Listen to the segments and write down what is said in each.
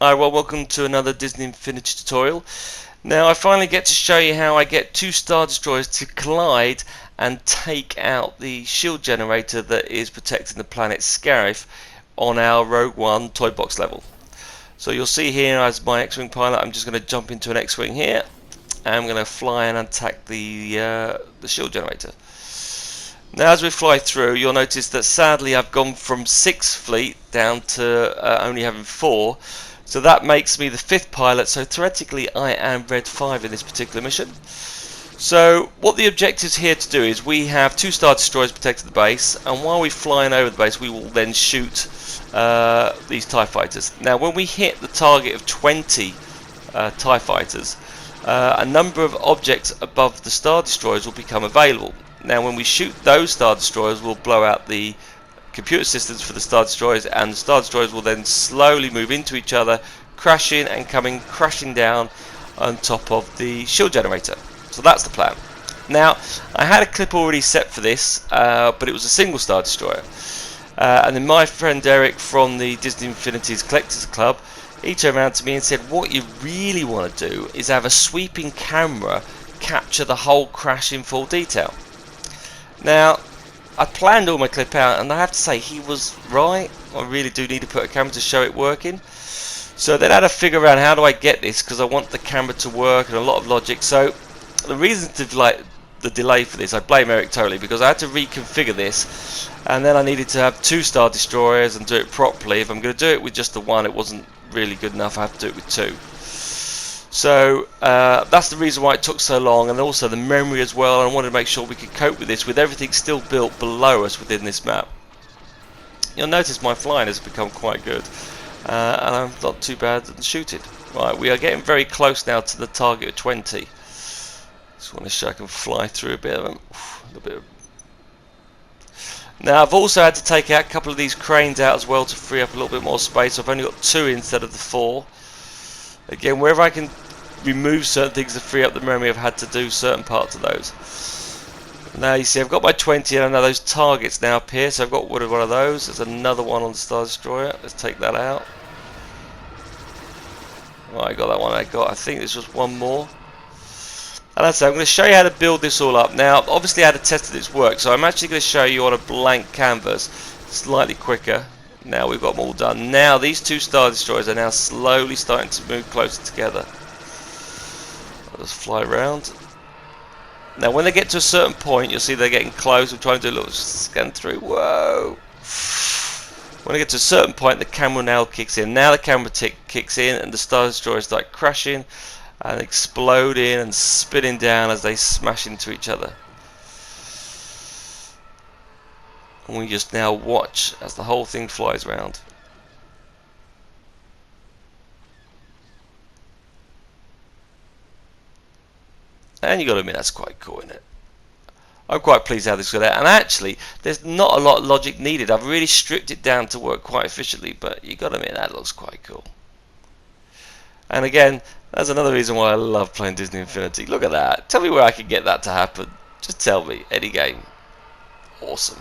Hi, well, welcome to another Disney Infinity tutorial. Now I finally get to show you how I get two Star Destroyers to collide and take out the shield generator that is protecting the planet Scarif on our Rogue One toy box level. So you'll see here as my X-Wing pilot, I'm just going to jump into an X-Wing here and I'm going to fly and attack the shield generator. Now as we fly through, you'll notice that sadly I've gone from 6 fleet down to only having 4. So that makes me the 5th pilot, so theoretically I am Red 5 in this particular mission. So what the objectives here to do is we have 2 Star Destroyers protecting the base, and while we're flying over the base we will then shoot these TIE fighters. Now when we hit the target of 20 TIE fighters, a number of objects above the Star Destroyers will become available. Now when we shoot those Star Destroyers, we'll blow out the computer systems for the Star Destroyers, and the Star Destroyers will then slowly move into each other, crashing and coming crashing down on top of the shield generator. So that's the plan. Now I had a clip already set for this, but it was a single Star Destroyer, and then my friend Eric from the Disney Infinity's Collectors Club, he turned around to me and said, what you really want to do is have a sweeping camera capture the whole crash in full detail. Now I planned all my clip out, and I have to say he was right. I really do need to put a camera to show it working. So then I had to figure out how do I get this, because I want the camera to work and a lot of logic. So the reason to the delay for this, I blame Eric totally, because I had to reconfigure this, and then I needed to have 2 Star Destroyers and do it properly. If I'm going to do it with just the one, it wasn't really good enough. I have to do it with 2. So that's the reason why it took so long, and also the memory as well. I wanted to make sure we could cope with this with everything still built below us within this map. You'll notice my flying has become quite good, and I'm not too bad at shooting. Right, we are getting very close now to the target of 20. Just want to show I can fly through a bit of them. Now I've also had to take out a couple of these cranes out as well to free up a little bit more space. I've only got 2 instead of the 4. Again, wherever I can remove certain things to free up the memory, I've had to do certain parts of those. Now you see I've got my 20, and I know those targets now appear, so I've got one of those. There's another one on the Star Destroyer. Let's take that out. Right, I got that one. I think there's just one more. And that's it. I'm going to show you how to build this all up. Now obviously I had to test that it's worked, so I'm actually going to show you on a blank canvas, slightly quicker. Now we've got them all done. Now these 2 Star Destroyers are now slowly starting to move closer together. I'll just fly around. Now when they get to a certain point, you'll see they're getting close. I'm trying to do a little scan through. Whoa! When they get to a certain point, the camera now kicks in. Now the camera kicks in, and the Star Destroyers start crashing and exploding and spinning down as they smash into each other. And we just now watch as the whole thing flies around. And you got to admit that's quite cool, isn't it? I'm quite pleased how this got out. And actually, there's not a lot of logic needed. I've really stripped it down to work quite efficiently, but you got to admit that looks quite cool. And again, that's another reason why I love playing Disney Infinity. Look at that. Tell me where I can get that to happen. Just tell me. Any game. Awesome.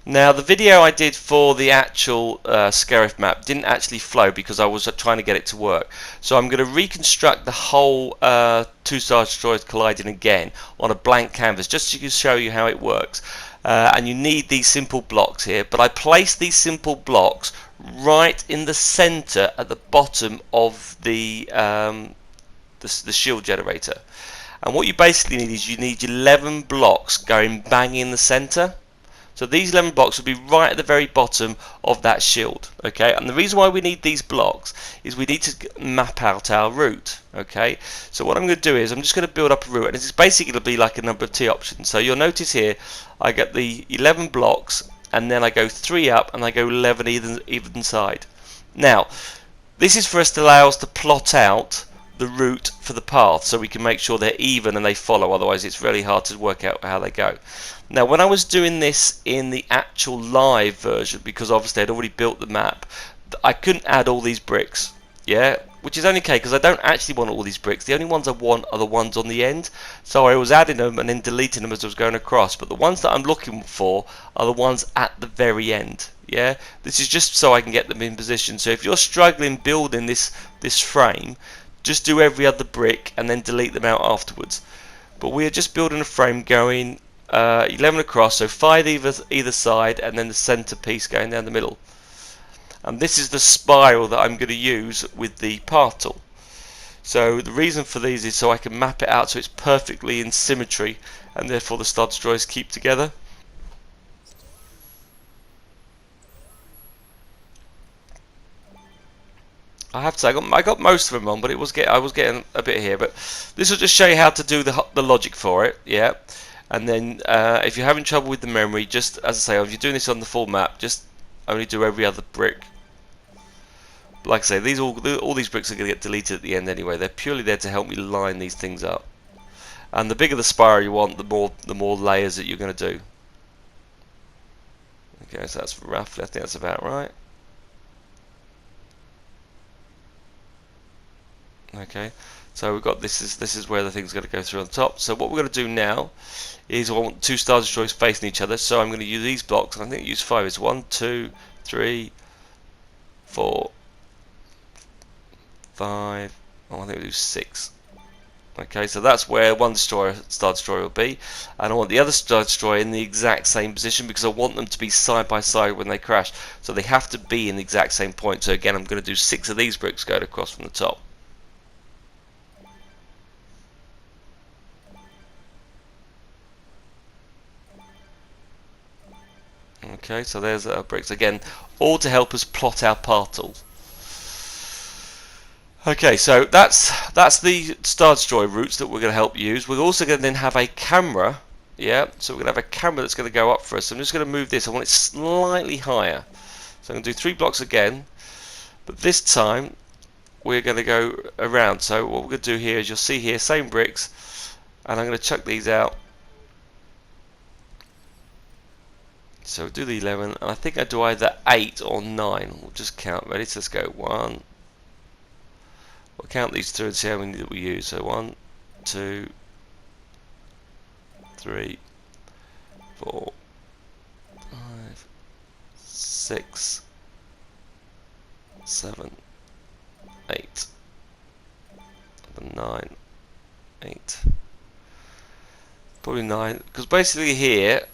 Now the video I did for the actual Scarif map didn't actually flow because I was trying to get it to work. So I'm going to reconstruct the whole 2 Star Destroyers colliding again on a blank canvas just to show you how it works. And you need these simple blocks here, but I placed these simple blocks right in the center at the bottom of the shield generator. And what you basically need is you need 11 blocks going bang in the center. So these 11 blocks will be right at the very bottom of that shield, okay? And the reason why we need these blocks is we need to map out our route, okay? So what I'm going to do is I'm just going to build up a route, and it's basically going to be like a number of T options. So you'll notice here I get the 11 blocks, and then I go 3 up, and I go 11 either side. Now, this is for us to allow us to plot out the route for the path, so we can make sure they're even and they follow, otherwise it's really hard to work out how they go. Now when I was doing this in the actual live version, because obviously I'd already built the map, I couldn't add all these bricks, yeah, which is only okay because I don't actually want all these bricks. The only ones I want are the ones on the end. So I was adding them and then deleting them as I was going across. But the ones that I'm looking for are the ones at the very end. Yeah, this is just so I can get them in position. So if you're struggling building this frame, just do every other brick and then delete them out afterwards. But we are just building a frame going 11 across, so 5 either side, and then the centre piece going down the middle. And this is the spiral that I'm going to use with the path tool. So the reason for these is so I can map it out so it's perfectly in symmetry, and therefore the Stardestroyers keep together. I have to say, I got most of them on, but I was getting a bit here. But this will just show you how to do the logic for it, yeah. And then if you're having trouble with the memory, just as I say, if you're doing this on the full map, just only do every other brick. But like I say, all these bricks are going to get deleted at the end anyway. They're purely there to help me line these things up. And the bigger the spiral you want, the more layers that you're going to do. Okay, so that's roughly, I think that's about right. Okay, so we've got this is where the thing's going to go through on top. So what we're going to do now is I want 2 Star Destroyers facing each other. So I'm going to use these blocks. I think I use 5. It's 1, 2, 3, 4, 5. Oh, I think we do 6. Okay, so that's where one Star Destroyer will be, and I want the other Star Destroyer in the exact same position because I want them to be side by side when they crash. So they have to be in the exact same point. So again, I'm going to do 6 of these bricks going across from the top. Okay, so there's our bricks again, all to help us plot our path tool. Okay, so that's the Star Destroyer routes that we're going to help use. We're also going to then have a camera, yeah. So we're going to have a camera that's going to go up for us. So I'm just going to move this. I want it slightly higher. So I'm going to do 3 blocks again, but this time we're going to go around. So what we're going to do here is you'll see here same bricks, and I'm going to chuck these out. So we'll do the 11, and I think I do either 8 or 9. We'll just count. Ready? So let's go 1. We'll count these through and see how many that we use. So 1, 2, 3, 4, 5, 6, 7, 8, 9, 8. Probably 9. Because basically here,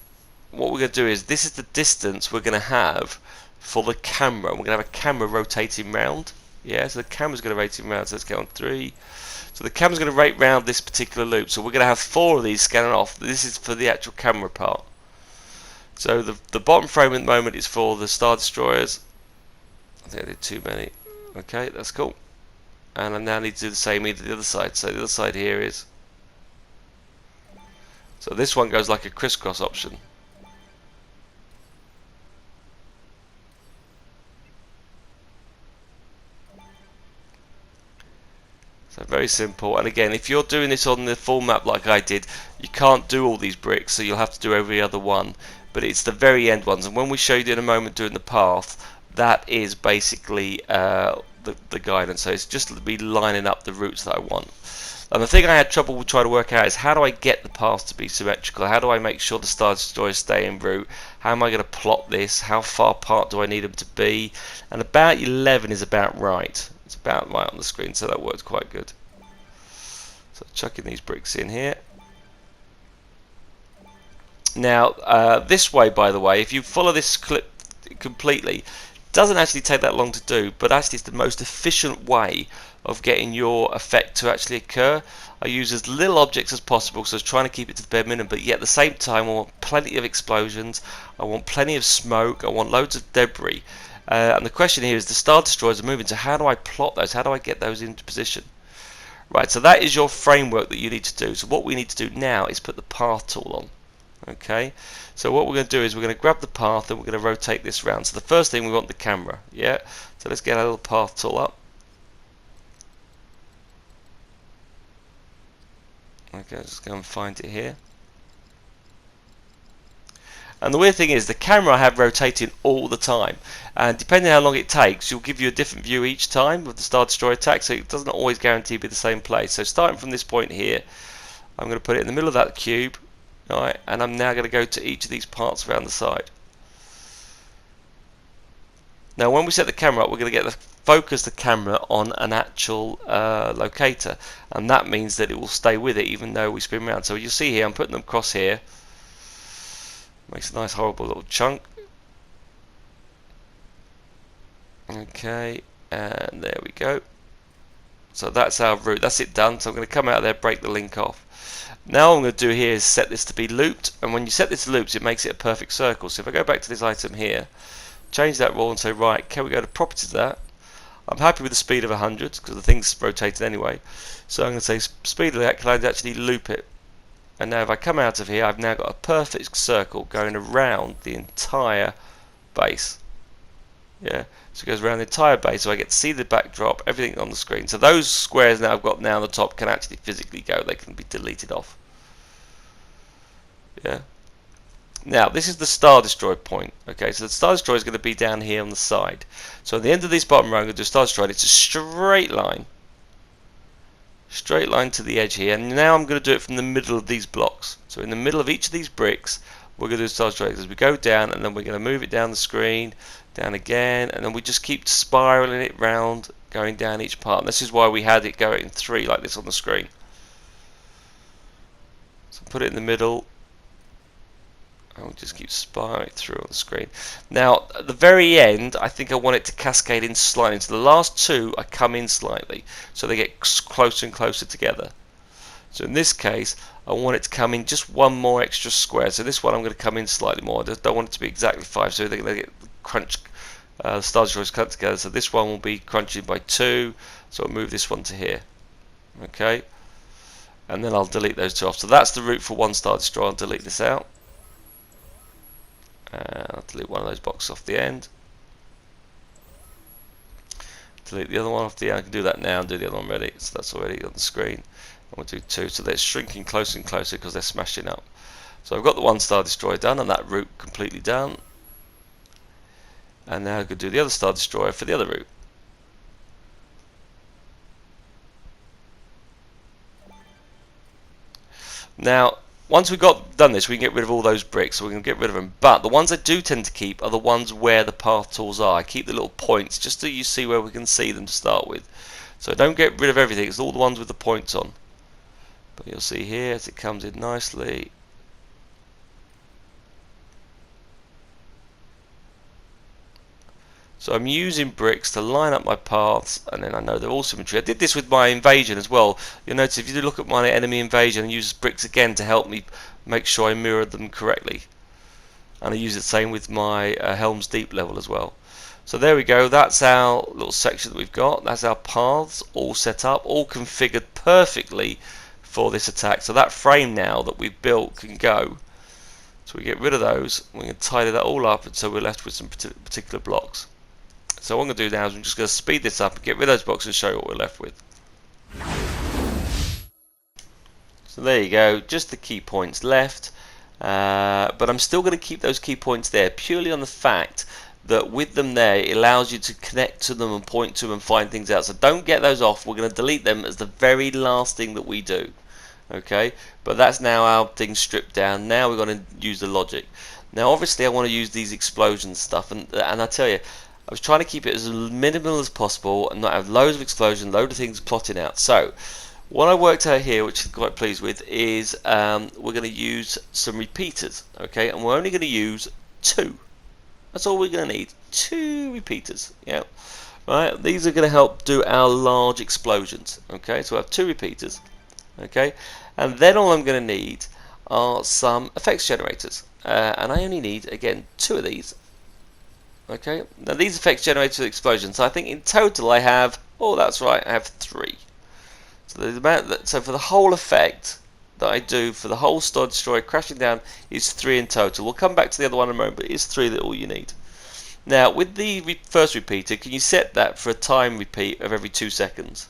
what we're going to do is, this is the distance we're going to have for the camera. We're going to have a camera rotating round. Yeah, so the camera's going to rotate round. So let's go on 3. So the camera's going to rotate round this particular loop. So we're going to have 4 of these scanning off. This is for the actual camera part. So the bottom frame at the moment is for the Star Destroyers. I think I did too many. Okay, that's cool. And I now need to do the same either the other side. So the other side here is. So this one goes like a crisscross option. So very simple. And again, if you're doing this on the full map like I did, you can't do all these bricks, so you'll have to do every other one. But it's the very end ones, and when we show you in a moment doing the path, that is basically the guidance. So it's just to be lining up the routes that I want. And the thing I had trouble with trying to work out is, how do I get the path to be symmetrical? How do I make sure the Star Destroyers stay en route? How am I going to plot this? How far apart do I need them to be? And about 11 is about right. It's about right on the screen, so that works quite good. So chucking these bricks in here. Now this way, by the way, if you follow this clip completely, it doesn't actually take that long to do, but actually it's the most efficient way of getting your effect to actually occur. I use as little objects as possible, so I was trying to keep it to the bare minimum, but yet at the same time I want plenty of explosions, I want plenty of smoke, I want loads of debris. And the question here is, the Star Destroyers are moving, so how do I plot those? How do I get those into position? Right, so that is your framework that you need to do. So what we need to do now is put the path tool on. Okay, so what we're going to do is we're going to grab the path and we're going to rotate this round. So the first thing, we want the camera. Yeah, so let's get a little path tool up. Okay, just go and find it here. And the weird thing is, the camera I have rotating all the time, and depending on how long it takes, you'll give you a different view each time with the Star Destroyer attack, so it doesn't always guarantee to be the same place. So starting from this point here, I'm going to put it in the middle of that cube, right, and I'm now going to go to each of these parts around the side. Now when we set the camera up, we're going to get focus the camera on an actual locator, and that means that it will stay with it even though we spin around. So you'll see here, I'm putting them across here. Makes a nice horrible little chunk. Okay, and there we go. So that's our route, that's it done. So I'm going to come out of there, break the link off. Now what I'm going to do here is set this to be looped, and when you set this to loops, it makes it a perfect circle. So if I go back to this item here, change that rule and say, right, can we go to properties of that? I'm happy with the speed of 100 because the thing's rotated anyway. So I'm going to say speed of that, can I actually loop it? And now if I come out of here, I've now got a perfect circle going around the entire base. Yeah, so it goes around the entire base, so I get to see the backdrop, everything on the screen. So those squares now I've got now on the top can actually physically go, they can be deleted off. Yeah. Now this is the Star Destroyer point. Okay, so the Star Destroyer is going to be down here on the side. So at the end of this bottom row, I'm going to do Star Destroyer. It's a straight line to the edge here, and now I'm going to do it from the middle of these blocks. So in the middle of each of these bricks, we're going to do Star Destroyer as we go down, and then we're going to move it down the screen, down again, and then we just keep spiraling it round, going down each part. And this is why we had it go in 3 like this on the screen. So put it in the middle, and we'll just keep spiraling through on the screen. Now at the very end, I think I want it to cascade in slightly. So the last 2 I come in slightly, so they get closer and closer together. So in this case, I want it to come in just one more extra square. So this one I'm going to come in slightly more. I just don't want it to be exactly 5, so they're going to get crunch. Star Destroyers cut together. So this one will be crunched by 2. So I'll move this one to here. Okay, and then I'll delete those 2 off. So that's the route for one Star Destroyer. I'll delete this out. I'll delete one of those boxes off the end. Delete the other one off the end. I can do that now and do the other one ready. So that's already on the screen. And we'll do 2. So they're shrinking closer and closer because they're smashing up. So I've got the one Star Destroyer done and that route completely done. And now I could do the other Star Destroyer for the other route. Now once we've done this, we can get rid of all those bricks, so we can get rid of them. But the ones I do tend to keep are the ones where the path tools are. I keep the little points just so you see where we can see them to start with. So don't get rid of everything, it's all the ones with the points on. But you'll see here as it comes in nicely. So I'm using bricks to line up my paths, and then I know they're all symmetry. I did this with my invasion as well. You'll notice if you do look at my enemy invasion, I use bricks again to help me make sure I mirrored them correctly. And I use the same with my Helm's Deep level as well. So there we go, that's our little section that we've got. That's our paths all set up, all configured perfectly for this attack. So that frame now that we've built can go. So we get rid of those, we can tidy that all up, and so we're left with some particular blocks. So what I'm going to do now is I'm just going to speed this up and get rid of those boxes and show you what we're left with. So there you go, just the key points left, but I'm still going to keep those key points there purely on the fact that with them there it allows you to connect to them and point to them and find things out. So don't get those off, we're going to delete them as the very last thing that we do. Okay, but that's now our thing stripped down. Now we're going to use the logic. Now obviously I want to use these explosion stuff, and I tell you, I was trying to keep it as minimal as possible and not have loads of explosion, loads of things plotting out. So what I worked out here, which I'm quite pleased with, is we're going to use some repeaters. Okay, and we're only going to use 2. That's all we're going to need, 2 repeaters. Yeah, right. These are going to help do our large explosions. Okay, so I have 2 repeaters. Okay, and then all I'm going to need are some effects generators, and I only need again 2 of these. Okay, now these effects generate explosions. So I think in total I have, oh that's right, I have 3. So the amount that, so for the whole effect that I do for the whole Star Destroyer crashing down is 3 in total. We'll come back to the other one in a moment, but it's 3 that all you need. Now with the first repeater, can you set that for a time repeat of every 2 seconds?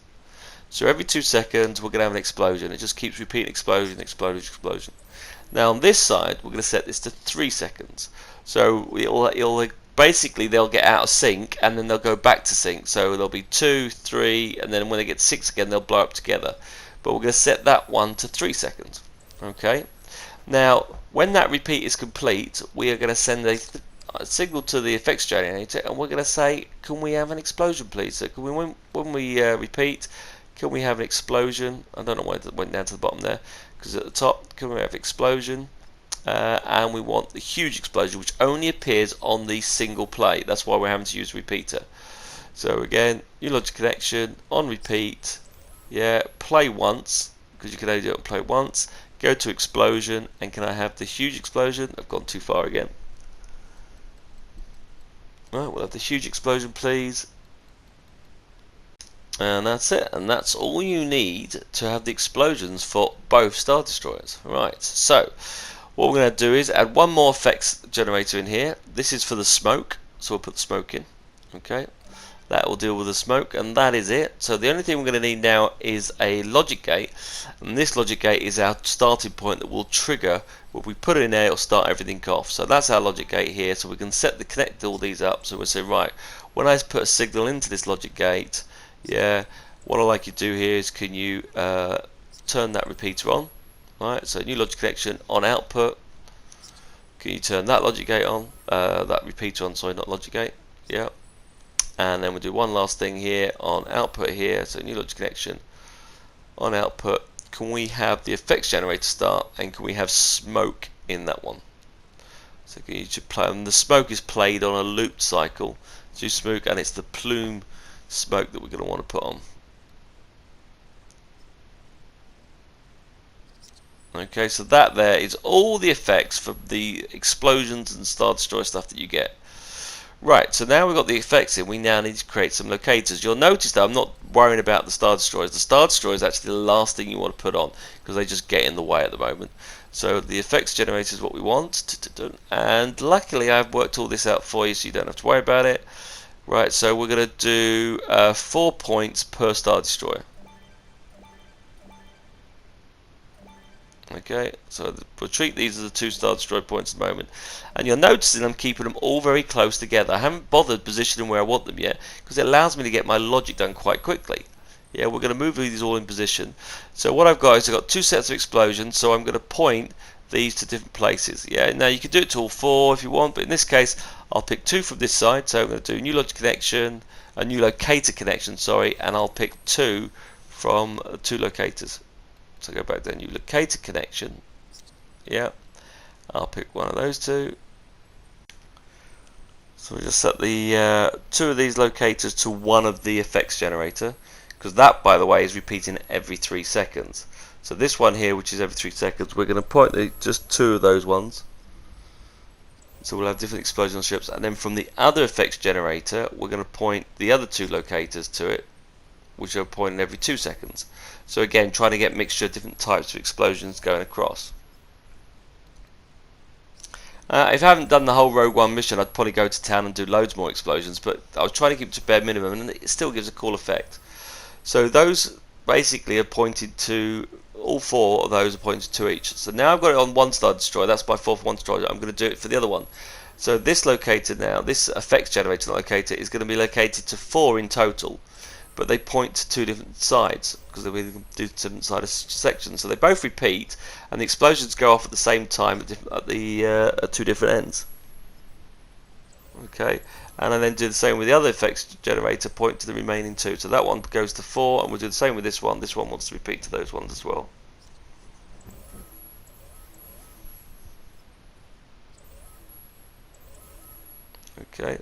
So every 2 seconds we're going to have an explosion. It just keeps repeating explosion, explosion, explosion. Now on this side, we're going to set this to 3 seconds. So it'll basically they'll get out of sync and then they'll go back to sync. So there'll be 2, 3, and then when they get 6 again, they'll blow up together. But we're going to set that one to 3 seconds. Okay. Now, when that repeat is complete, we are going to send a signal to the effects generator, and we're going to say, "Can we have an explosion, please?" So, can we, when we repeat, can we have an explosion? I don't know why it went down to the bottom there, because at the top, can we have explosion? And we want the huge explosion, which only appears on the single play. That's why we're having to use repeater. So again, new logic connection on repeat. Yeah, play once, because you can only do it on play once. Go to explosion, and can I have the huge explosion? I've gone too far again. Right, we'll have the huge explosion, please. And that's it, and that's all you need to have the explosions for both Star Destroyers. Right, so what we're going to do is add one more effects generator in here. This is for the smoke, so we'll put the smoke in. Okay, that will deal with the smoke, and that is it. So the only thing we're going to need now is a logic gate, and this logic gate is our starting point that will trigger. When we put it in there, it'll start everything off. So that's our logic gate here. So we can connect all these up. So we'll say, right, when I put a signal into this logic gate, yeah, what I'd like you to do here is, can you turn that repeater on? Right, so new logic connection on output. Can you turn that logic gate on? That repeater on, sorry, not logic gate. Yeah. And then we'll do one last thing here on output here. So new logic connection on output. Can we have the effects generator start, and can we have smoke in that one? So can you play, and the smoke is played on a loop cycle. So smoke, and it's the plume smoke that we're going to want to put on. Okay, so that there is all the effects for the explosions and Star Destroyer stuff that you get. Right, so now we've got the effects in, we now need to create some locators. You'll notice that I'm not worrying about the Star Destroyers. The Star Destroyer is actually the last thing you want to put on, because they just get in the way at the moment. So the effects generator is what we want. And luckily I've worked all this out for you, so you don't have to worry about it. Right, so we're going to do 4 points per Star Destroyer. Okay, so we'll treat these as the 2 Star Destroyer points at the moment. And you're noticing I'm keeping them all very close together. I haven't bothered positioning where I want them yet, because it allows me to get my logic done quite quickly. Yeah, we're going to move these all in position. So what I've got is I've got 2 sets of explosions, so I'm going to point these to different places. Yeah, now you can do it to all 4 if you want, but in this case I'll pick 2 from this side. So I'm going to do a new logic connection, a new locator connection, sorry, and I'll pick 2 from 2 locators. So go back there, new locator connection. Yeah, I'll pick one of those 2. So we just set the 2 of these locators to one of the effects generator, because that, by the way, is repeating every 3 seconds. So this one here, which is every 3 seconds, we're going to point just 2 of those ones. So we'll have different explosion strips, and then from the other effects generator, we're going to point the other 2 locators to it, which are pointing every 2 seconds. So again, trying to get a mixture of different types of explosions going across. If I haven't done the whole Rogue One mission, I'd probably go to town and do loads more explosions, but I was trying to keep it to bare minimum, and it still gives a cool effect. So those basically are pointed to, all 4 of those are pointed to each. So now I've got it on one Star Destroyer, that's by 4 for one Destroyer. I'm going to do it for the other one. So this locator now, this effects generator locator, is going to be located to 4 in total, but they point to 2 different sides, because they do different side of sections. So they both repeat, and the explosions go off at the same time at 2 different ends. Okay, and I then do the same with the other effects generator, point to the remaining 2. So that one goes to 4, and we'll do the same with this one. This one wants to repeat to those ones as well. Okay,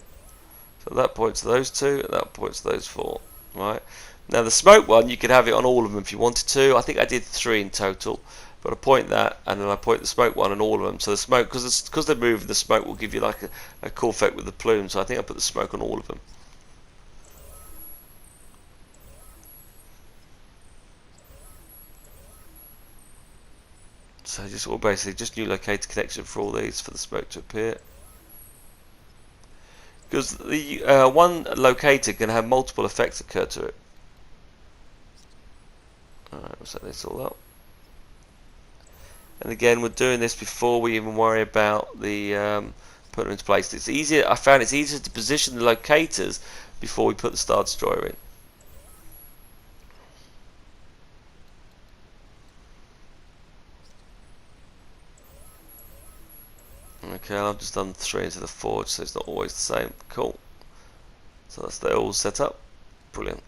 so that points to those 2, and that points to those 4. Right, now the smoke one, you could have it on all of them if you wanted to. I think I did 3 in total, but I point that, and then I point the smoke one on all of them. So the smoke, because they're moving, the smoke will give you like a cool effect with the plume. So I think I put the smoke on all of them. So just basically just new locator connection for all these for the smoke to appear. Because the one locator can have multiple effects occur to it. Alright, we'll set this all up. And again, we're doing this before we even worry about the putting them into place. It's easier. I found it's easier to position the locators before we put the Star Destroyer in. Okay, I've just done 3 into the forge, so it's not always the same. Cool. So that's they're all set up. Brilliant.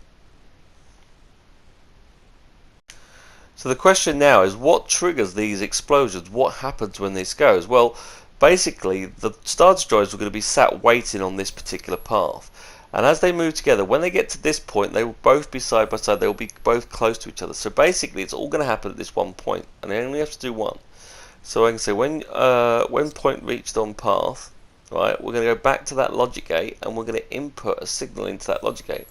So the question now is, what triggers these explosions? What happens when this goes? Well, basically, the Star Destroyers are going to be sat waiting on this particular path. And as they move together, when they get to this point, they will both be side by side. They will be both close to each other. So basically, it's all going to happen at this one point, and they only have to do one. So I can say when point reached on path, right, we're going to go back to that logic gate, and we're going to input a signal into that logic gate.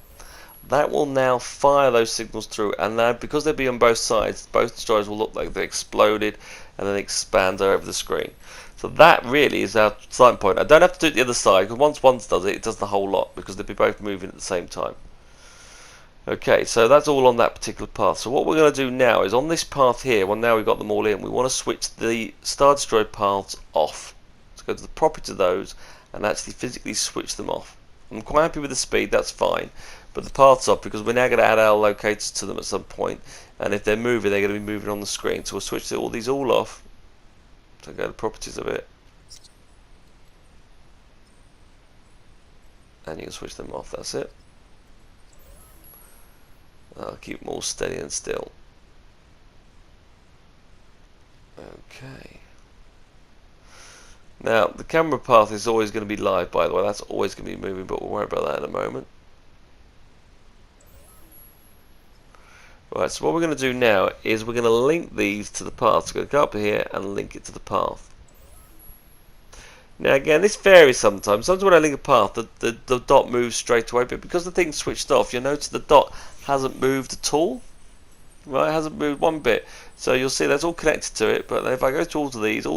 That will now fire those signals through, and now because they'll be on both sides, both destroyers will look like they exploded and then expand over the screen. So that really is our starting point. I don't have to do it the other side, because once one does it, it does the whole lot, because they'll be both moving at the same time. Okay, so that's all on that particular path. So what we're going to do now is on this path here, well, now we've got them all in, we want to switch the Star Destroyer paths off. So go to the properties of those and actually physically switch them off. I'm quite happy with the speed, that's fine. But the path's off because we're now going to add our locators to them at some point, and if they're moving, they're going to be moving on the screen. So we'll switch all these all off. So go to the properties of it, and you can switch them off. That's it. I'll keep them all steady and still. Okay. Now the camera path is always going to be live, by the way. That's always going to be moving, but we'll worry about that in a moment. Right, so what we're going to do now is we're going to link these to the path. So we're going to go up here and link it to the path. Now again, this varies sometimes. Sometimes when I link a path, the dot moves straight away, but because the thing's switched off, you'll notice the dot hasn't moved at all. Right, it hasn't moved one bit. So you'll see that's all connected to it, but if I go to all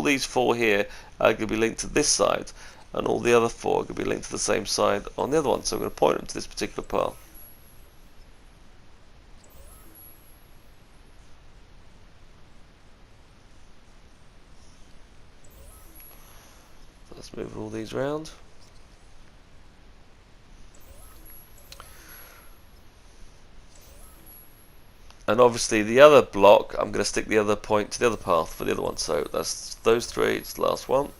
these 4 here are going to be linked to this side, and all the other 4 are going to be linked to the same side on the other one. So I'm going to point them to this particular path. Let's move all these around. And obviously the other block, I'm going to stick the other point to the other path for the other one. So that's those 3, it's the last one.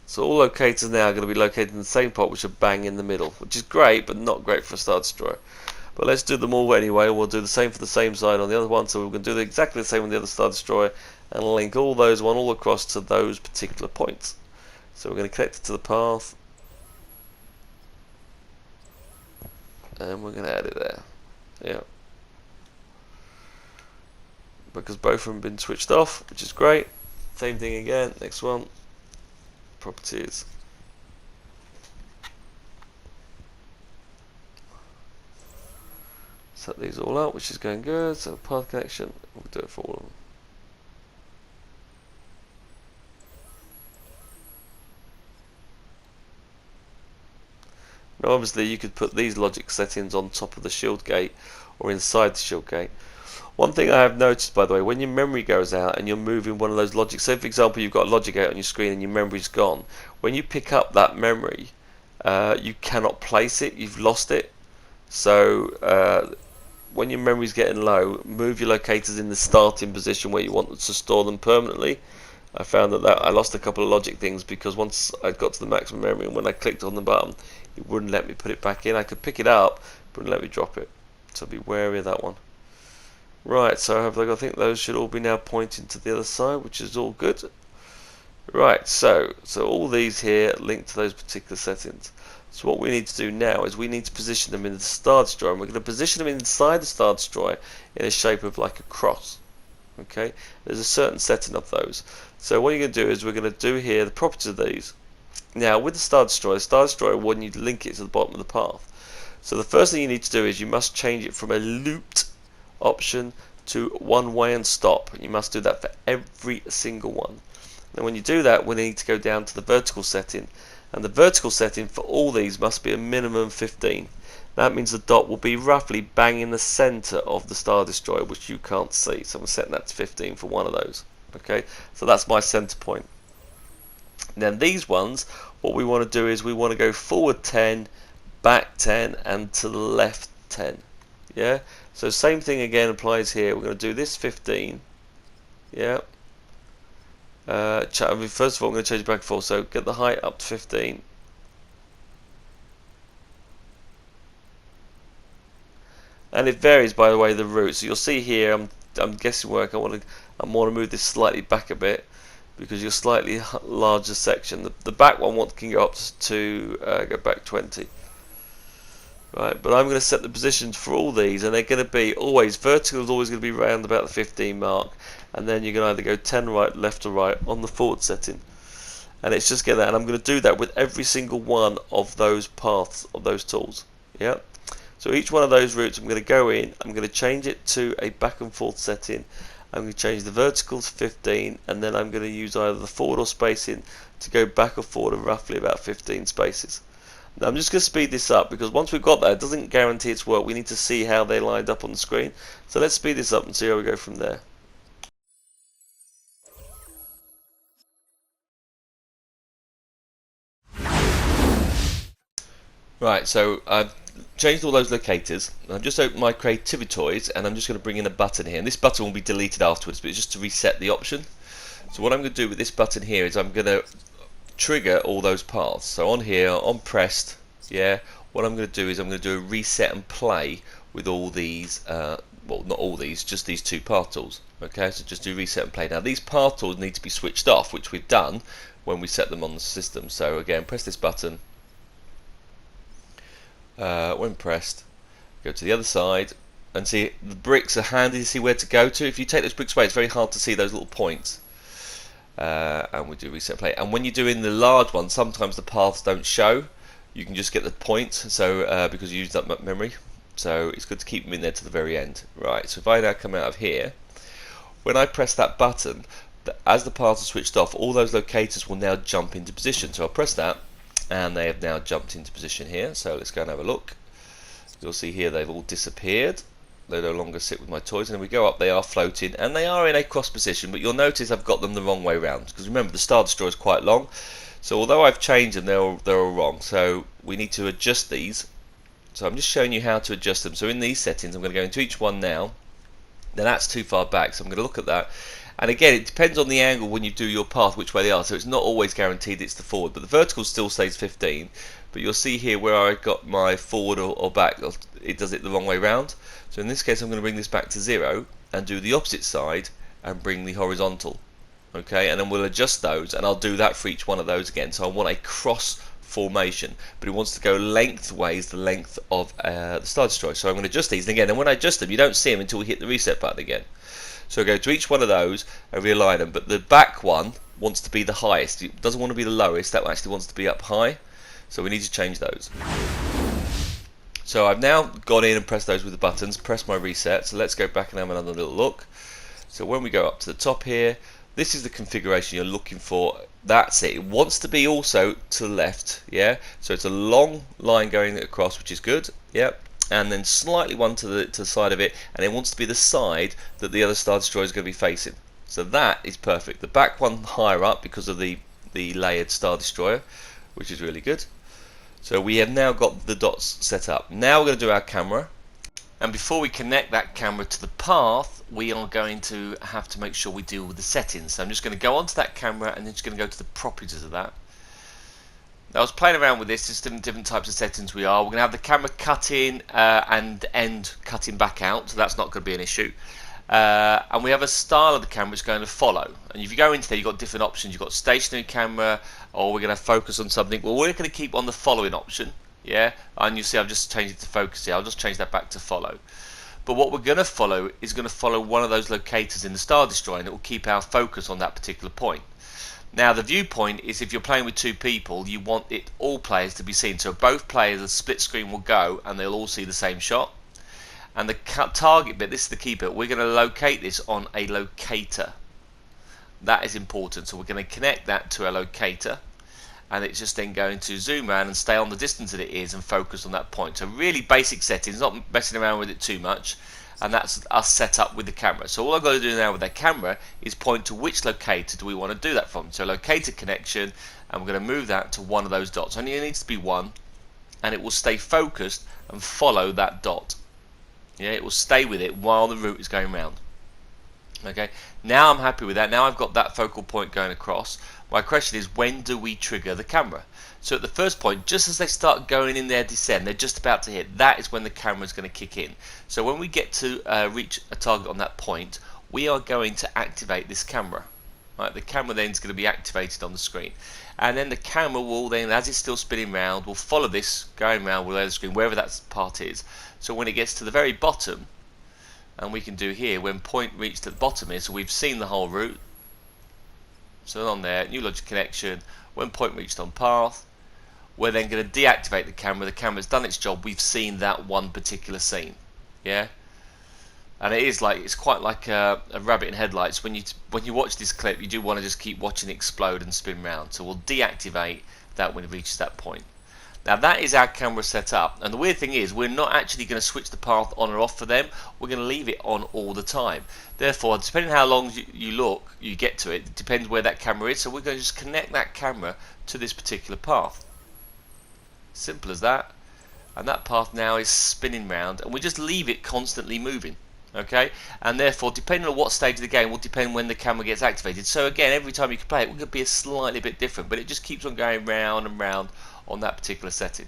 So all locators now are going to be located in the same pot, which are bang in the middle, which is great, but not great for a Star Destroyer. But let's do them all anyway. We'll do the same for the same side on the other one. So we're going to do exactly the same on the other Star Destroyer and link all those all across to those particular points. So we're going to connect it to the path, and we're going to add it there. Yeah. Because both of them have been switched off, which is great. Same thing again. Next one. Properties. Set these all up, which is going good. So path connection, we'll do it for all of them. Now obviously you could put these logic settings on top of the shield gate or inside the shield gate. One thing I have noticed, by the way, when your memory goes out and you're moving one of those logic, say for example you've got a logic gate on your screen and your memory's gone, when you pick up that memory you cannot place it, you've lost it. So when your memory's getting low, move your locators in the starting position where you want to store them permanently. I found that I lost a couple of logic things because once I got to the maximum memory and when I clicked on the button it wouldn't let me put it back in. I could pick it up but it wouldn't let me drop it, so be wary of that one. Right, so I think those should all be now pointing to the other side, which is all good. Right, so all these here link to those particular settings. So what we need to do now is we need to position them in the Star Destroyer, and we're going to position them inside the Star Destroyer in a shape of like a cross. Okay, there's a certain setting of those. So what you're going to do is we're going to do here the properties of these. Now with the Star Destroyer, when you link it to the bottom of the path. So the first thing you need to do is you must change it from a looped option to one way and stop. You must do that for every single one. Now when you do that, we need to go down to the vertical setting And the vertical setting for all these must be a minimum 15. That means the dot will be roughly bang in the center of the Star Destroyer, which you can't see. So I'm setting that to 15 for one of those. Okay, so that's my center point. Then these ones, what we want to do is we want to go forward 10, back 10, and to the left 10. Yeah, so same thing again applies here. We're going to do this 15. Yeah. First of all, I'm going to change it back and forth. So get the height up to 15. And it varies, by the way, the route. So you'll see here, I'm guessing work. I want to move this slightly back a bit because you're slightly larger section. The back one can go up to go back 20. Right, but I'm going to set the positions for all these, and they're going to be always vertical is always going to be around about the 15 mark, and then you're going to either go 10 right, left, or right on the forward setting. And it's just get that, and I'm going to do that with every single one of those paths of those tools. Yeah. So each one of those routes, I'm going to go in, I'm going to change it to a back and forth setting. I'm going to change the vertical to 15, and then I'm going to use either the forward or spacing to go back or forward of roughly about 15 spaces. Now I'm just going to speed this up because once we've got that, it doesn't guarantee its work. We need to see how they lined up on the screen. So let's speed this up and see how we go from there. Right, so I've changed all those locators. I've just opened my Creativity Toys, and I'm just going to bring in a button here. And this button will be deleted afterwards, but it's just to reset the option. So what I'm going to do with this button here is I'm going to trigger all those paths. So on here, on pressed, yeah, what I'm going to do is I'm going to do a reset and play with all these, well, not all these, just these two path tools. Okay, so just do reset and play. Now these path tools need to be switched off, which we've done when we set them on the system. So again, press this button. When pressed, go to the other side, and see the bricks are handy to see where to go to. If you take those bricks away, it's very hard to see those little points. And we do reset play. And when you're doing the large one, sometimes the paths don't show. You can just get the points, so because you used up memory. So it's good to keep them in there to the very end. Right. So if I now come out of here, when I press that button, as the paths are switched off, all those locators will now jump into position. So I'll press that, and they have now jumped into position here. So let's go and have a look. You'll see here they've all disappeared. They no longer sit with my toys, and then we go up, they are floating, and they are in a cross position, but you'll notice I've got them the wrong way round, because remember the Star Destroyer is quite long, so although I've changed them, they're all wrong. So we need to adjust these. So I'm just showing you how to adjust them. So in these settings, I'm going to go into each one now. Now that's too far back, so I'm going to look at that. And again, it depends on the angle when you do your path, which way they are, so it's not always guaranteed it's the forward, but the vertical still stays 15. But you'll see here where I got my forward or back, it does it the wrong way round. So in this case, I'm going to bring this back to 0 and do the opposite side and bring the horizontal. Okay, and then we'll adjust those, and I'll do that for each one of those again. So I want a cross formation, but it wants to go lengthways, the length of the Star Destroyer. So I'm going to adjust these, and again, and when I adjust them, you don't see them until we hit the reset button again. So I go to each one of those and realign them, but the back one wants to be the highest. It doesn't want to be the lowest. That one actually wants to be up high. So we need to change those. So I've now gone in and pressed those with the buttons, press my reset. So let's go back and have another little look. So when we go up to the top here, this is the configuration you're looking for. That's it. It wants to be also to the left, yeah. So it's a long line going across, which is good, yep. And then slightly one to the side of it, and it wants to be the side that the other Star Destroyer is going to be facing. So that is perfect. The back one higher up because of the layered Star Destroyer, which is really good. So we have now got the dots set up. Now we're going to do our camera. And before we connect that camera to the path, we are going to have to make sure we deal with the settings. So I'm just going to go onto that camera and then just going to go to the properties of that. Now I was playing around with this, just different types of settings we are. We're going to have the camera cut in and end cutting back out, so that's not going to be an issue. And we have a style of the camera it's going to follow. And if you go into there, you've got different options. You've got stationary camera, or we're going to focus on something. Well, we're going to keep on the following option. Yeah, and you see I've just changed it to focus here. I'll just change that back to follow. But what we're going to follow is going to follow one of those locators in the Star Destroyer, and it will keep our focus on that particular point. Now the viewpoint is if you're playing with two people, you want all players to be seen. So both players, the split screen will go and they'll all see the same shot. And the target bit, this is the key bit, we're going to locate this on a locator. That is important. So we're going to connect that to a locator. and it's just then going to zoom around and stay on the distance that it is and focus on that point. So really basic settings, not messing around with it too much, and that's us set up with the camera. So all I've got to do now with that camera is point to which locator do we want to do that from. So locator connection, and we're going to move that to one of those dots. Only it needs to be one, and it will stay focused and follow that dot. Yeah, it will stay with it while the route is going round. Okay, now I'm happy with that. Now I've got that focal point going across. My question is, when do we trigger the camera? So at the first point, just as they start going in their descent, they're just about to hit, that is when the camera is going to kick in. So when we get to reach a target on that point, we are going to activate this camera. Right, the camera then is going to be activated on the screen, and then the camera will then, as it's still spinning round, will follow this going round with the screen wherever that part is. So when it gets to the very bottom, and we can do here when point reached at the bottom is, so we've seen the whole route. So on there, new logic connection, when point reached on path, we're then going to deactivate the camera. The camera's done its job, we've seen that one particular scene. Yeah? And it is like, it's quite like a rabbit in headlights. When you watch this clip, you do want to just keep watching it explode and spin round. So we'll deactivate that when it reaches that point. Now that is our camera set up, and the weird thing is we're not actually going to switch the path on or off for them. We're going to leave it on all the time. Therefore, depending on how long you get to it, it depends where that camera is. So we're going to just connect that camera to this particular path. Simple as that. And that path now is spinning round, and we just leave it constantly moving. Okay, and therefore, depending on what stage of the game will depend when the camera gets activated. So again, every time you can play it, it will be a slightly bit different, but it just keeps on going round and round on that particular setting.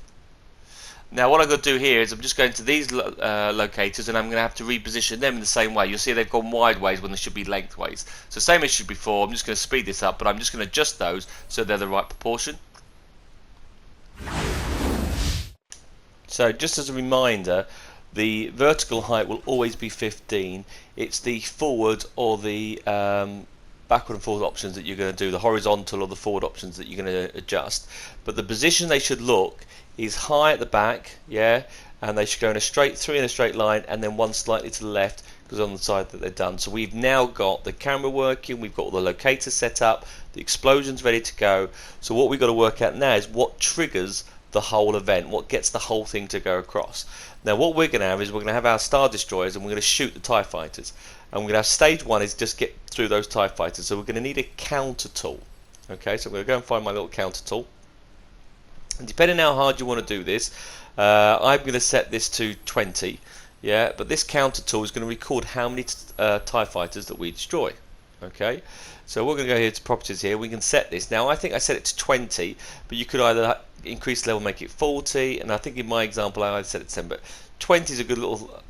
Now what I've got to do here is I'm just going to these locators, and I'm going to have to reposition them in the same way. You'll see they've gone wide ways when they should be lengthways. So same issue before, I'm just going to speed this up, but I'm just going to adjust those so they're the right proportion. So just as a reminder, the vertical height will always be 15. It's the forward or the backward and forward options that you're going to do, the horizontal or the forward options that you're going to adjust. But the position they should look is high at the back, yeah, and they should go in a straight through in a straight line, and then one slightly to the left because on the side that they're done. So we've now got the camera working, we've got all the locators set up, the explosion's ready to go. So what we've got to work out now is what triggers the whole event, what gets the whole thing to go across. Now what we're going to have is we're going to have our Star Destroyers, and we're going to shoot the TIE fighters, and we're going to have stage one is just get through those TIE fighters. So we're going to need a counter tool. Okay, so I'm going to go and find my little counter tool, and depending on how hard you want to do this, I'm going to set this to 20. Yeah, but this counter tool is going to record how many TIE fighters that we destroy. Okay, so we're going to go here to properties here. We can set this. Now I think I set it to 20, but you could either increase the level, make it 40, and I think in my example I set it to 10, but 20 is a good little,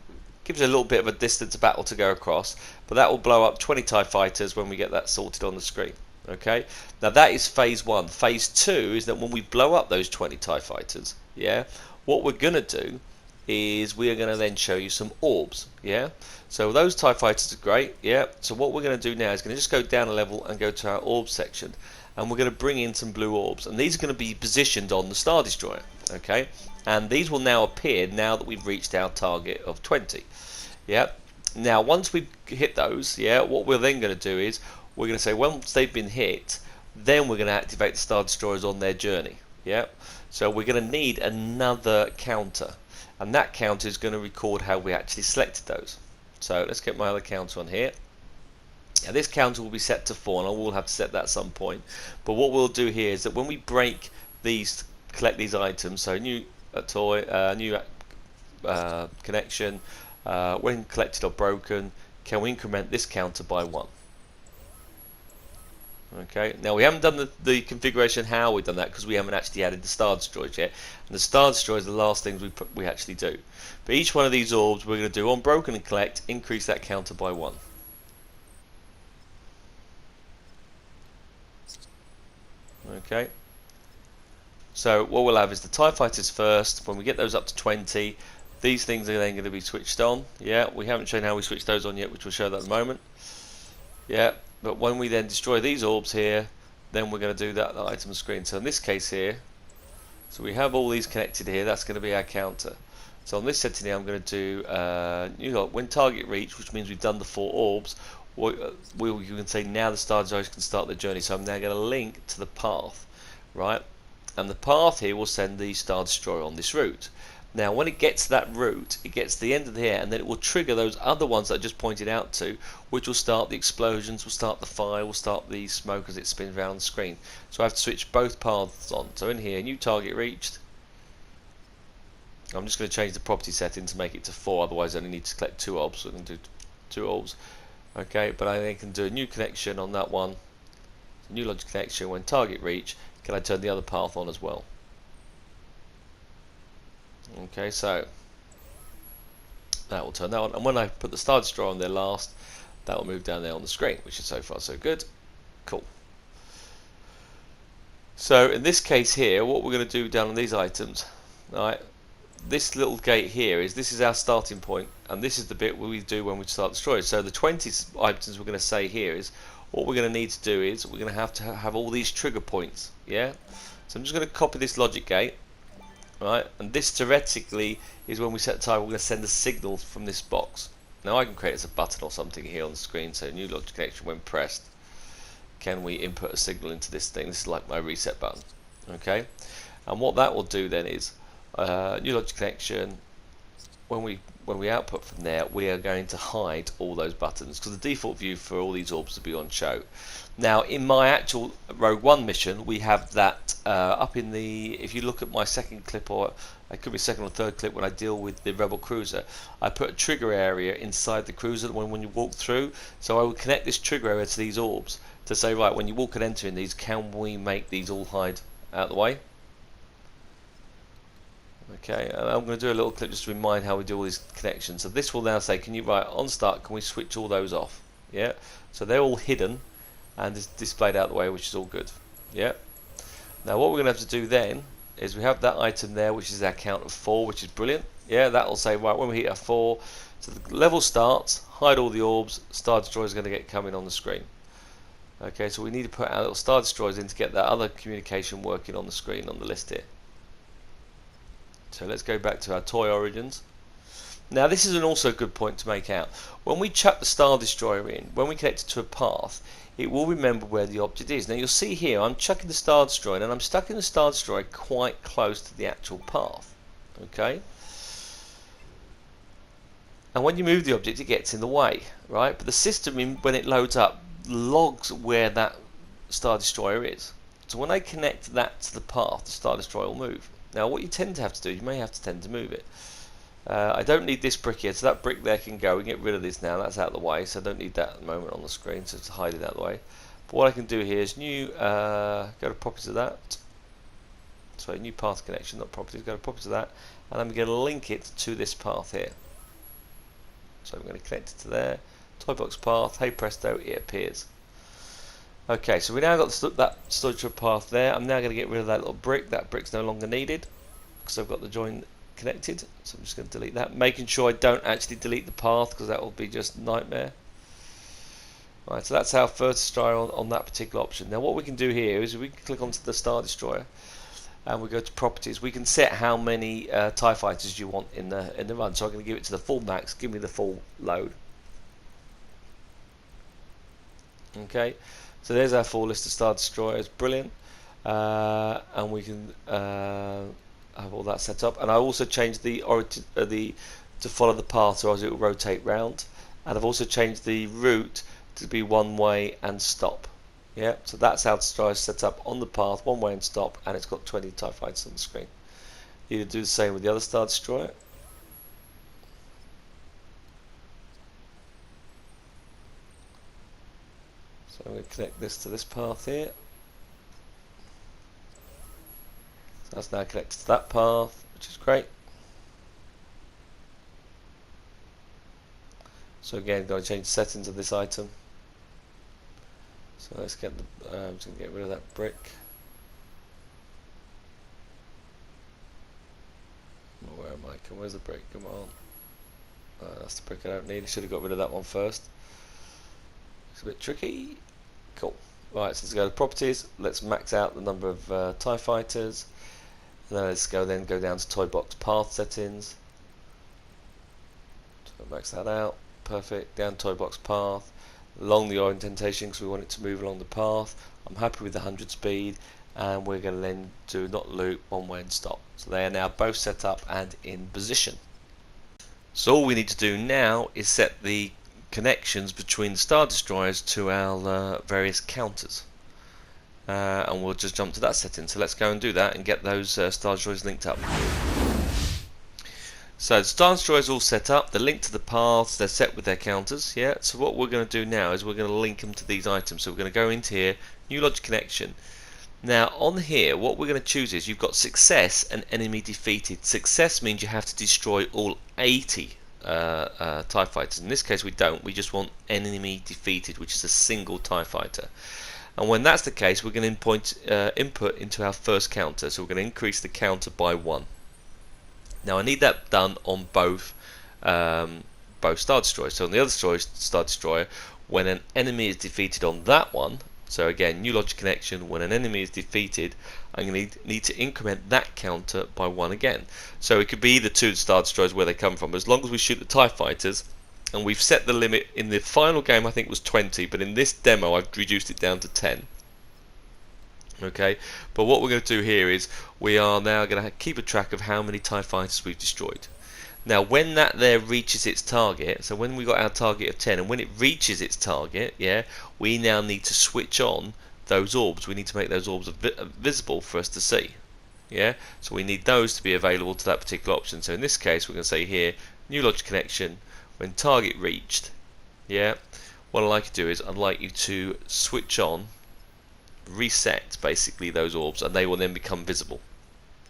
gives you a little bit of a distance battle to go across, but that will blow up 20 TIE fighters when we get that sorted on the screen. Okay, now that is phase one. Phase two is that when we blow up those 20 TIE fighters, yeah, what we're going to do is we are going to then show you some orbs. Yeah, so those TIE fighters are great. Yeah, so what we're going to do now is going to just go down a level and go to our orbs section, and we're going to bring in some blue orbs, and these are going to be positioned on the Star Destroyer. Okay, and these will now appear now that we've reached our target of 20. Yeah, now once we've hit those, yeah, what we're then going to do is we're going to say once they've been hit, then we're going to activate the Star Destroyers on their journey. Yeah, so we're going to need another counter, and that counter is going to record how we actually selected those. So let's get my other counter on here. Now this counter will be set to 4, and I will have to set that at some point. But what we'll do here is that when we break these, collect these items, so new toy, new connection, when collected or broken, can we increment this counter by 1? Okay, now we haven't done the configuration how we've done that because we haven't actually added the Star Destroyers yet, and the Star Destroyers are the last things we actually do. But each one of these orbs we're going to do on broken and collect, increase that counter by 1. Okay, so what we'll have is the TIE fighters first. When we get those up to 20, these things are then going to be switched on. Yeah, we haven't shown how we switch those on yet, which we'll show that in a moment. Yeah, but when we then destroy these orbs here, then we're going to do that item screen. So in this case here, so we have all these connected here, that's going to be our counter. So on this setting here, I'm going to do when target reach, which means we've done the 4 orbs. You can say now the Stardestroyers can start their journey. So I'm now going to link to the path, right? and the path here will send the Star Destroyer on this route. Now when it gets that route, it gets to the end of here, and then it will trigger those other ones that I just pointed out to, which will start the explosions, will start the fire, will start the smoke as it spins around the screen. So I have to switch both paths on. So in here, new target reached. I'm just going to change the property setting to make it to 4, otherwise I only need to collect 2 orbs, so I can do 2 orbs. Okay, but I then can do a new connection on that one, new logic connection. When target reach, can I turn the other path on as well? Okay, so that will turn that on, and when I put the Star Destroyer on there last, that will move down there on the screen, which is so far so good. Cool. So in this case here, what we're going to do down on these items, right? This little gate here this is our starting point, and this is the bit where we do when we start destroyers. So the 20 items we're going to say here is what we're going to need to do is we're going to have all these trigger points. Yeah. So I'm just going to copy this logic gate. Right, and this theoretically is when we set the time, we're going to send a signal from this box. Now I can create as a button or something here on the screen, so new logic connection when pressed. Can we input a signal into this thing? This is like my reset button. Okay, and what that will do then is new logic connection. When we output from there, we are going to hide all those buttons, because the default view for all these orbs will be on show. Now in my actual Rogue One mission, we have that up in the, if you look at my second clip, or it could be second or third clip, when I deal with the Rebel cruiser, I put a trigger area inside the cruiser when you walk through. So I will connect this trigger area to these orbs to say, right, when you walk and enter in these, can we make these all hide out of the way? Okay, and I'm going to do a little clip just to remind how we do all these connections. So this will now say, can you write on start, can we switch all those off? Yeah, so they're all hidden and it's displayed out the way, which is all good. Yeah. Now what we're going to have to do then is we have that item there, which is our count of 4, which is brilliant. Yeah, that will say, right, when we hit our 4, so the level starts, hide all the orbs, Star Destroyer is going to get coming on the screen. Okay, so we need to put our little Star Destroyers in to get that other communication working on the screen on the list here. So let's go back to our toy origins. Now this is an also good point to make out. When we chuck the Star Destroyer in, when we connect it to a path, it will remember where the object is. Now you'll see here, I'm chucking the Star Destroyer, and I'm stuck in the Star Destroyer quite close to the actual path. Okay. And when you move the object, it gets in the way, right? But the system, when it loads up, logs where that Star Destroyer is. So when I connect that to the path, the Star Destroyer will move. Now what you tend to have to do, you may have to tend to move it. I don't need this brick here, so that brick there can go. We can get rid of this now, that's out of the way, so I don't need that at the moment on the screen, so to hide it out of the way. But what I can do here is new, go to properties of that. Sorry, new path connection, not properties, go to properties of that, and I'm going to link it to this path here. So I'm going to connect it to there, toy box path, hey presto, it appears. Okay, so we now got that storage path there. I'm now going to get rid of that little brick. That brick's no longer needed because I've got the join connected. So I'm just going to delete that, making sure I don't actually delete the path because that will be just nightmare. Right, so that's our first try on that particular option. Now what we can do here is we can click onto the Star Destroyer and we go to properties. We can set how many TIE fighters you want in the run. So I'm going to give it to the full max. Give me the full load. Okay. So there's our full list of Star Destroyers, brilliant, and we can have all that set up. And I also changed the to follow the path, so as it will rotate round. And I've also changed the route to be one way and stop. Yeah, so that's how the Destroyer is set up on the path, one way and stop, and it's got 20 TIE fighters on the screen. You can do the same with the other Star Destroyer. So I'm going to connect this to this path here. So that's now connected to that path, which is great. So again, got to change the settings of this item. So let's get the, I'm just going to get rid of that brick. Where am I? Where's the brick? Come on. That's the brick I don't need. I should have got rid of that one first. It's a bit tricky. Cool. Right, so let's go to properties. Let's max out the number of TIE fighters. And then let's go down to toy box path settings. So max that out. Perfect. Down toy box path. Along the orientation because we want it to move along the path. I'm happy with the 100 speed. and we're going to then do not loop, one way and stop. So they are now both set up and in position. So all we need to do now is set the connections between the Star Destroyers to our various counters. And we'll just jump to that setting. So let's go and do that and get those Star Destroyers linked up. So the Star Destroyers all set up, they're linked to the paths, they're set with their counters. Yeah. So what we're going to do now is we're going to link them to these items. So we're going to go into here, new logic connection. Now on here what we're going to choose is you've got success and enemy defeated. Success means you have to destroy all 80 TIE fighters. In this case we don't, we just want enemy defeated, which is a single TIE fighter. And when that's the case we're going to input into our first counter. So we're going to increase the counter by 1. Now I need that done on both Star Destroyers. So on the other Star Destroyer, when an enemy is defeated on that one, so again, new logic connection, when an enemy is defeated, I'm going to need to increment that counter by 1 again. So it could be either 2 Star Destroyers where they come from, as long as we shoot the TIE fighters, and we've set the limit in the final game I think was 20, but in this demo I've reduced it down to 10. Okay, but what we're going to do here is we are now going to keep a track of how many TIE fighters we've destroyed. Now when that there reaches its target, so when we got our target of 10 and when it reaches its target, yeah, we now need to switch on those orbs. We need to make those orbs visible for us to see. Yeah, so we need those to be available to that particular option. So in this case we're going to say here, new logic connection, when target reached, yeah, what I'd like you to do is I'd like you to switch on, reset basically those orbs, and they will then become visible.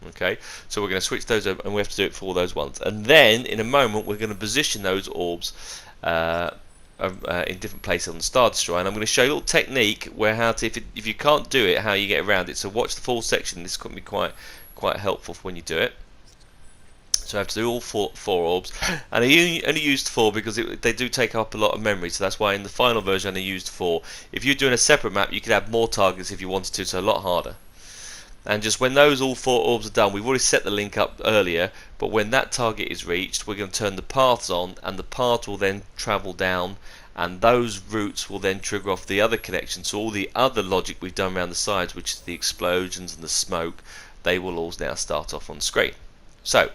Okay, so we're going to switch those over, and we have to do it for all those ones, and then in a moment we're going to position those orbs in different places on the Star Destroyer, and I'm going to show you a little technique where how to, if you can't do it, how you get around it. So watch the full section. This could be quite helpful for when you do it. So I have to do all four orbs, and I only used 4 because they do take up a lot of memory, so that's why in the final version I only used 4. If you're doing a separate map you could have more targets if you wanted to, so a lot harder. And just when those all 4 orbs are done, we've already set the link up earlier, but when that target is reached we're going to turn the paths on, and the path will then travel down, and those routes will then trigger off the other connections. So all the other logic we've done around the sides, which is the explosions and the smoke, they will all now start off on the screen. So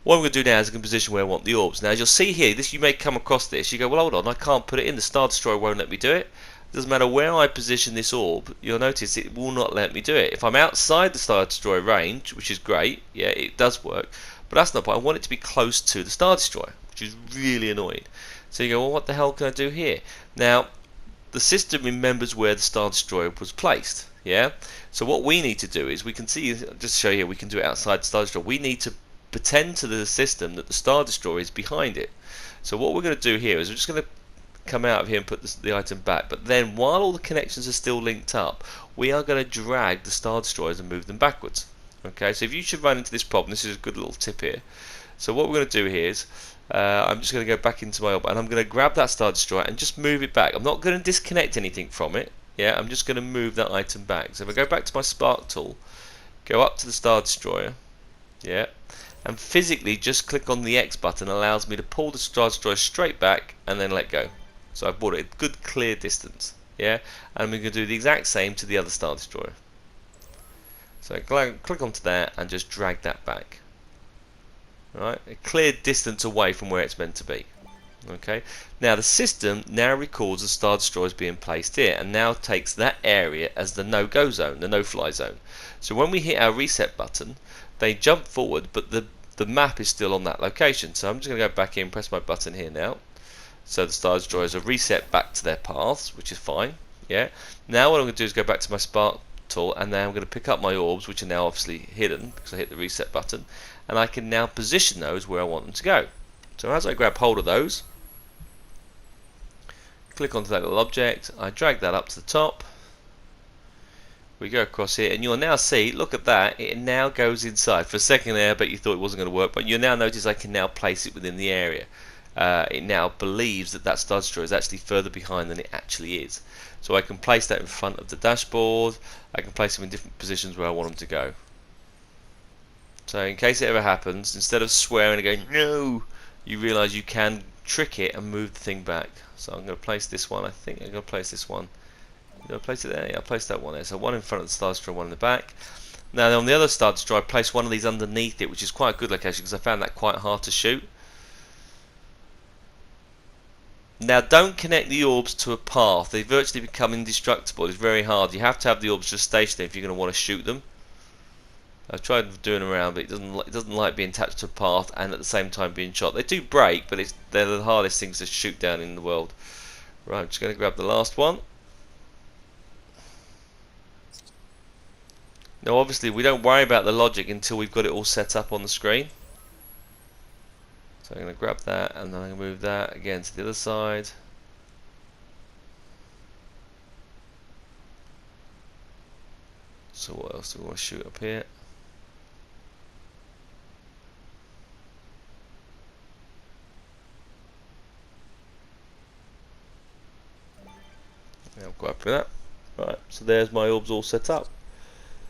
what I'm going to do now is I can position where I want the orbs. Now as you'll see here, you may come across this, you go, well hold on, I can't put it in, the Star Destroyer won't let me do it. Doesn't matter where I position this orb, you'll notice it will not let me do it. If I'm outside the Star Destroyer range, which is great, yeah, it does work, but that's not the point. I want it to be close to the Star Destroyer, which is really annoying. So you go, well what the hell can I do here? Now the system remembers where the Star Destroyer was placed, yeah? So what we need to do is, we can see, just to show you here, we can do it outside the Star Destroyer. We need to pretend to the system that the Star Destroyer is behind it. So what we're going to do here is we're just going to come out of here and put the item back, but then while all the connections are still linked up, we are going to drag the Star Destroyers and move them backwards. Okay, so if you should run into this problem, this is a good little tip here. So what we're going to do here is I'm just going to go back into my orb, and I'm going to grab that Star Destroyer and just move it back. I'm not going to disconnect anything from it, yeah, I'm just going to move that item back. So if I go back to my spark tool, go up to the Star Destroyer, yeah, and physically just click on the X button, allows me to pull the Star Destroyer straight back and then let go. So I've brought it a good clear distance, yeah, and we're going to do the exact same to the other Star Destroyer. So click onto that and just drag that back. Alright, a clear distance away from where it's meant to be. Okay, now the system now records the Star Destroyers being placed here, and now takes that area as the no-go zone, the no-fly zone. So when we hit our reset button, they jump forward, but the map is still on that location. So I'm just going to go back in, press my button here now. So the Star Destroyers are reset back to their paths, which is fine. Yeah. Now what I'm going to do is go back to my spark tool, and now I'm going to pick up my orbs, which are now obviously hidden because I hit the reset button, and I can now position those where I want them to go. So as I grab hold of those, click onto that little object, I drag that up to the top. We go across here, and you'll now see, look at that, it now goes inside. For a second there, I bet you thought it wasn't going to work, but you'll now notice I can now place it within the area. It now believes that that Star Destroyer is actually further behind than it actually is. So I can place that in front of the dashboard, I can place them in different positions where I want them to go. So in case it ever happens, instead of swearing and going, no, you realise you can trick it and move the thing back. So I'm going to place this one, I think I'm going to place this one Did I place it there? Yeah, I placed that one there. So one in front of the Star Destroyer, one in the back. Now on the other Star Destroyer, I placed one of these underneath it, which is quite a good location because I found that quite hard to shoot. Now don't connect the orbs to a path. They virtually become indestructible. It's very hard. You have to have the orbs just stationary if you're going to want to shoot them. I've tried doing them around, but it doesn't like being attached to a path and at the same time being shot. They do break, but they're the hardest things to shoot down in the world. Right, I'm just going to grab the last one. Now obviously we don't worry about the logic until we've got it all set up on the screen. So I'm going to grab that and then I'm going to move that again to the other side. So what else do we want to shoot up here? Yeah, I'm quite happy with that. Right, so there's my orbs all set up.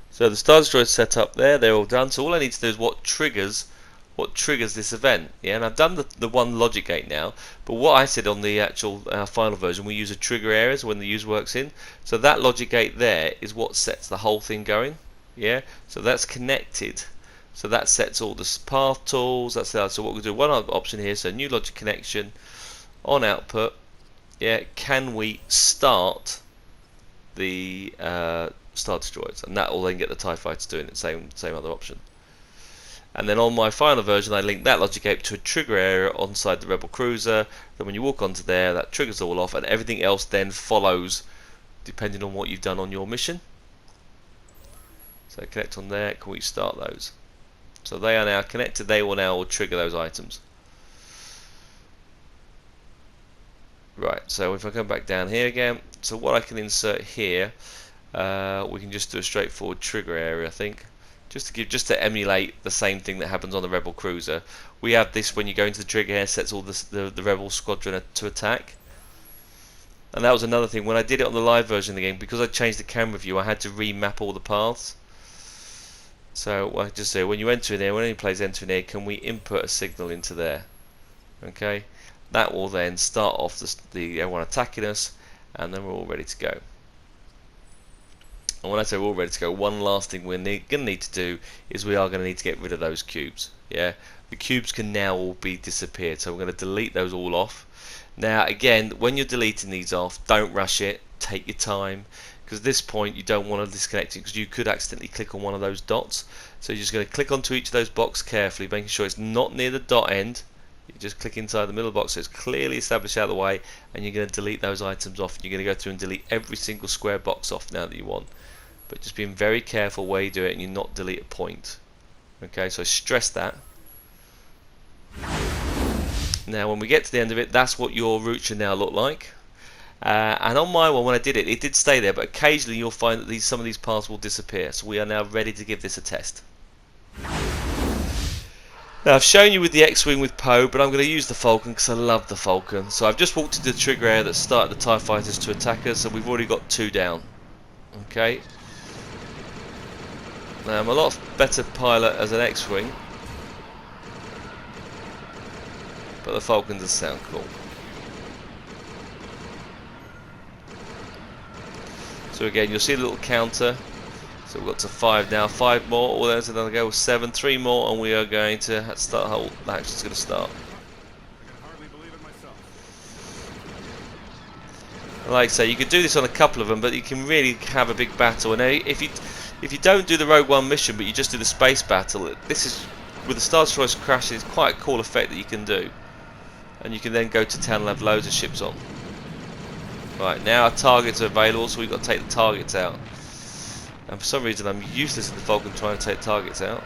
So the Star Destroyer is set up there, they're all done. So all I need to do is what triggers this event. Yeah, and I've done the one logic gate now, but what I said on the actual final version, we use a trigger areas when the user works in. So that logic gate there is what sets the whole thing going. Yeah, so that's connected. So that sets all the path tools. That's that. So what we'll do, one other option here, so new logic connection on output. Yeah, can we start the Star Destroyers, and that will then get the TIE Fighters doing it. Same other option. And then on my final version, I link that logic gate to a trigger area onside the Rebel cruiser. Then when you walk onto there, that triggers all off, and everything else then follows, depending on what you've done on your mission. So connect on there. Can we start those? So they are now connected. They will now trigger those items. Right, so if I come back down here again, so what I can insert here, we can just do a straightforward trigger area, I think, just to emulate the same thing that happens on the Rebel cruiser. We have this when you go into the trigger area, sets all the Rebel squadron to attack. And that was another thing, when I did it on the live version of the game, because I changed the camera view, I had to remap all the paths. So what I just say, when you enter in here, when any players enter in here, can we input a signal into there? Okay. That will then start off everyone attacking us, and then we're all ready to go. And when I say we're all ready to go, one last thing we're going to need to do is we are going to need to get rid of those cubes. Yeah, the cubes can now all be disappeared, so we're going to delete those all off. Now again, when you're deleting these off, don't rush it. Take your time, because at this point you don't want to disconnect it, because you could accidentally click on one of those dots. So you're just going to click onto each of those boxes carefully, making sure it's not near the dot end. You just click inside the middle box so it's clearly established out of the way, and you're going to delete those items off. You're going to go through and delete every single square box off now that you want. But just being very careful where you do it and you not delete a point. Okay, so stress that. Now when we get to the end of it, that's what your route should now look like. And on my one, when I did it, it did stay there, but occasionally you'll find that some of these paths will disappear. So we are now ready to give this a test. Now I've shown you with the X-Wing with Poe, but I'm going to use the Falcon because I love the Falcon. So I've just walked into the trigger area that started the TIE Fighters to attack us, and we've already got 2 down. Okay. Now I'm a lot better pilot as an X-Wing, but the Falcon does sound cool. So again, you'll see a little counter. So we've got to 5 now, 5 more, or there's another go, 7, 3 more, and we are going to start, the action's going to start. Like I say, you could do this on a couple of them, but you can really have a big battle. And if you don't do the Rogue One mission, but you just do the space battle, this is, with the Star Destroyers crashing, it's quite a cool effect that you can do. And you can then go to town and have loads of ships on. Right, now our targets are available, so we've got to take the targets out. And for some reason I'm useless in the Falcon trying to take targets out.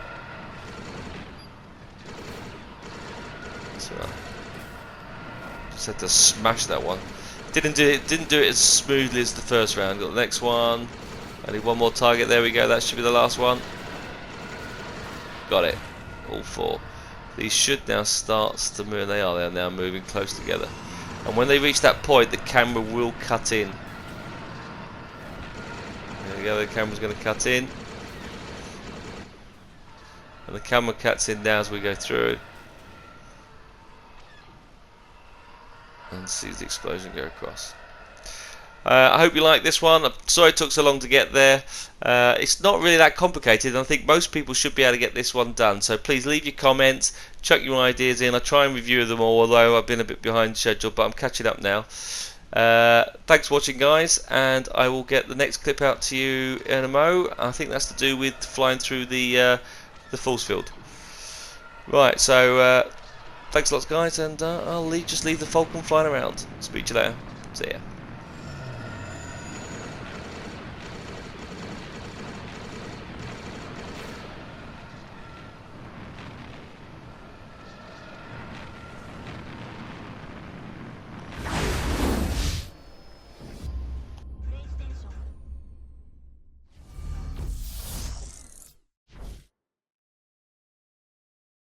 So just had to smash that one. Didn't do it as smoothly as the first round. Got the next one. I need one more target. There we go. That should be the last one. Got it. All 4. These should now start to move. They are now moving close together. And when they reach that point, the camera will cut in. There we go, the camera's going to cut in. And the camera cuts in now as we go through. And sees the explosion go across. I hope you like this one. I'm sorry it took so long to get there. It's not really that complicated, and I think most people should be able to get this one done. So please leave your comments, chuck your ideas in. I try and review them all, although I've been a bit behind schedule, but I'm catching up now. Thanks for watching, guys, and I will get the next clip out to you in a mo. I think that's to do with flying through the force field. Right, so thanks lots, guys, and I'll just leave the Falcon flying around. Speak to you later. See ya.